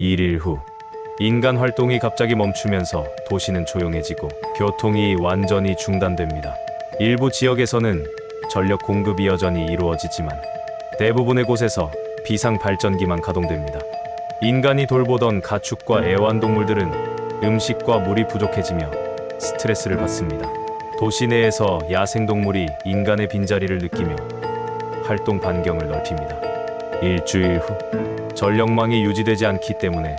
1일 후 인간 활동이 갑자기 멈추면서 도시는 조용해지고 교통이 완전히 중단됩니다. 일부 지역에서는 전력 공급이 여전히 이루어지지만 대부분의 곳에서 비상 발전기만 가동됩니다. 인간이 돌보던 가축과 애완동물들은 음식과 물이 부족해지며 스트레스를 받습니다. 도시 내에서 야생동물이 인간의 빈자리를 느끼며 활동 반경을 넓힙니다. 일주일 후 전력망이 유지되지 않기 때문에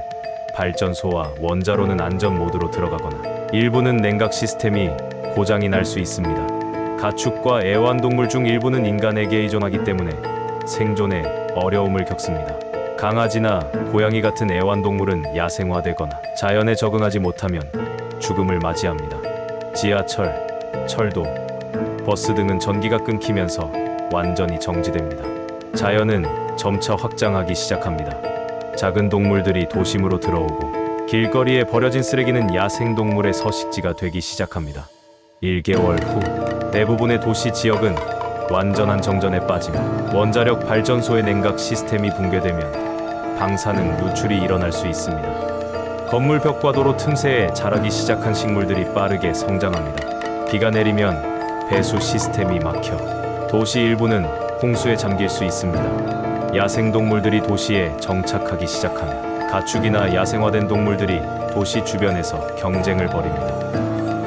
발전소와 원자로는 안전 모드로 들어가거나 일부는 냉각 시스템이 고장이 날 수 있습니다. 가축과 애완동물 중 일부는 인간에게 의존하기 때문에 생존에 어려움을 겪습니다. 강아지나 고양이 같은 애완동물은 야생화되거나 자연에 적응하지 못하면 죽음을 맞이합니다. 지하철, 철도, 버스 등은 전기가 끊기면서 완전히 정지됩니다. 자연은 점차 확장하기 시작합니다. 작은 동물들이 도심으로 들어오고 길거리에 버려진 쓰레기는 야생동물의 서식지가 되기 시작합니다. 1개월 후 대부분의 도시 지역은 완전한 정전에 빠지며 원자력 발전소의 냉각 시스템이 붕괴되면 방사능 누출이 일어날 수 있습니다. 건물 벽과 도로 틈새에 자라기 시작한 식물들이 빠르게 성장합니다. 비가 내리면 배수 시스템이 막혀 도시 일부는 홍수에 잠길 수 있습니다. 야생동물들이 도시에 정착하기 시작하며 가축이나 야생화된 동물들이 도시 주변에서 경쟁을 벌입니다.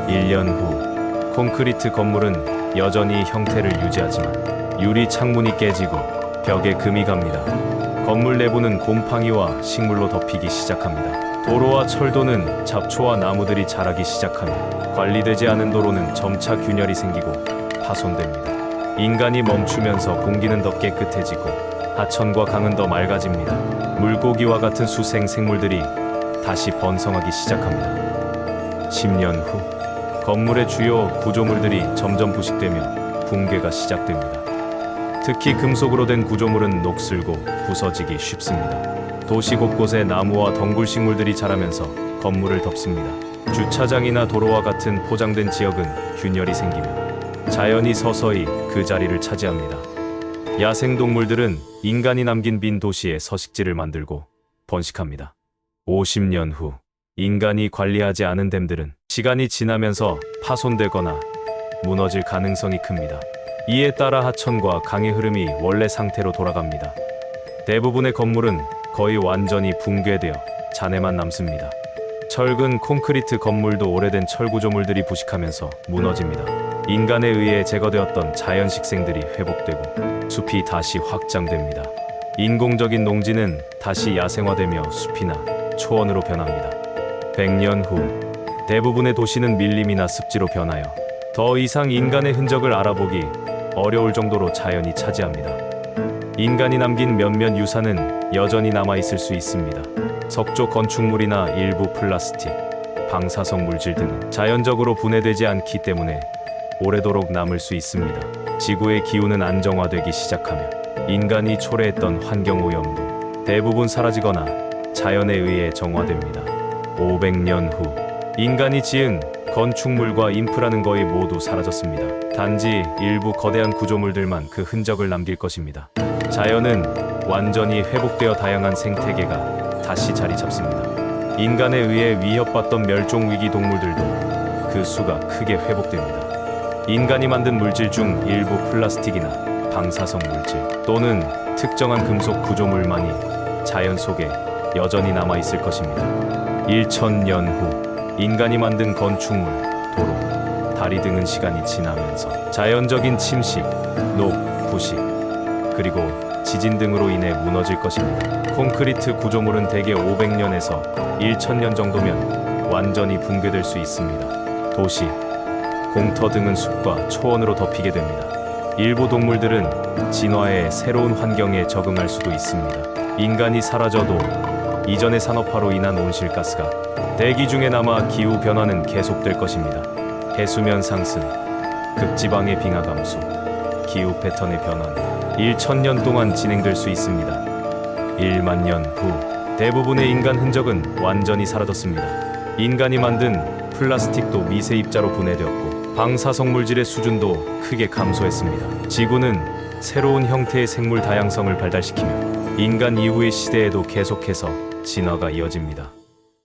1년 후 콘크리트 건물은 여전히 형태를 유지하지만 유리 창문이 깨지고 벽에 금이 갑니다. 건물 내부는 곰팡이와 식물로 덮이기 시작합니다. 도로와 철도는 잡초와 나무들이 자라기 시작하며 관리되지 않은 도로는 점차 균열이 생기고 파손됩니다. 인간이 멈추면서 공기는 더 깨끗해지고 하천과 강은 더 맑아집니다. 물고기와 같은 수생 생물들이 다시 번성하기 시작합니다. 10년 후 건물의 주요 구조물들이 점점 부식되며 붕괴가 시작됩니다. 특히 금속으로 된 구조물은 녹슬고 부서지기 쉽습니다. 도시 곳곳에 나무와 덩굴 식물들이 자라면서 건물을 덮습니다. 주차장이나 도로와 같은 포장된 지역은 균열이 생기며 자연이 서서히 그 자리를 차지합니다. 야생동물들은 인간이 남긴 빈 도시에 서식지를 만들고 번식합니다. 50년 후 인간이 관리하지 않은 댐들은 시간이 지나면서 파손되거나 무너질 가능성이 큽니다. 이에 따라 하천과 강의 흐름이 원래 상태로 돌아갑니다. 대부분의 건물은 거의 완전히 붕괴되어 잔해만 남습니다. 철근 콘크리트 건물도 오래된 철구조물들이 부식하면서 무너집니다. 인간에 의해 제거되었던 자연 식생들이 회복되고 숲이 다시 확장됩니다. 인공적인 농지는 다시 야생화되며 숲이나 초원으로 변합니다. 100년 후 대부분의 도시는 밀림이나 습지로 변하여 더 이상 인간의 흔적을 알아보기 어려울 정도로 자연이 차지합니다. 인간이 남긴 몇몇 유산은 여전히 남아있을 수 있습니다. 석조 건축물이나 일부 플라스틱, 방사성 물질 등은 자연적으로 분해되지 않기 때문에 오래도록 남을 수 있습니다. 지구의 기후는 안정화되기 시작하며 인간이 초래했던 환경오염도 대부분 사라지거나 자연에 의해 정화됩니다. 500년 후 인간이 지은 건축물과 인프라는 거의 모두 사라졌습니다. 단지 일부 거대한 구조물들만 그 흔적을 남길 것입니다. 자연은 완전히 회복되어 다양한 생태계가 다시 자리 잡습니다. 인간에 의해 위협받던 멸종위기 동물들도 그 수가 크게 회복됩니다. 인간이 만든 물질 중 일부 플라스틱이나 방사성 물질 또는 특정한 금속 구조물만이 자연 속에 여전히 남아있을 것입니다. 1000년 후 인간이 만든 건축물, 도로, 다리 등은 시간이 지나면서 자연적인 침식, 녹, 부식, 그리고 지진 등으로 인해 무너질 것입니다. 콘크리트 구조물은 대개 500년에서 1000년 정도면 완전히 붕괴될 수 있습니다. 도시, 공터 등은 숲과 초원으로 덮이게 됩니다. 일부 동물들은 진화해 새로운 환경에 적응할 수도 있습니다. 인간이 사라져도 이전의 산업화로 인한 온실가스가 대기 중에 남아 기후 변화는 계속될 것입니다. 해수면 상승, 극지방의 빙하 감소, 기후 패턴의 변화는 1000년 동안 진행될 수 있습니다. 1만 년 후 대부분의 인간 흔적은 완전히 사라졌습니다. 인간이 만든 플라스틱도 미세 입자로 분해되었고 방사성 물질의 수준도 크게 감소했습니다. 지구는 새로운 형태의 생물 다양성을 발달시키며 인간 이후의 시대에도 계속해서 진화가 이어집니다.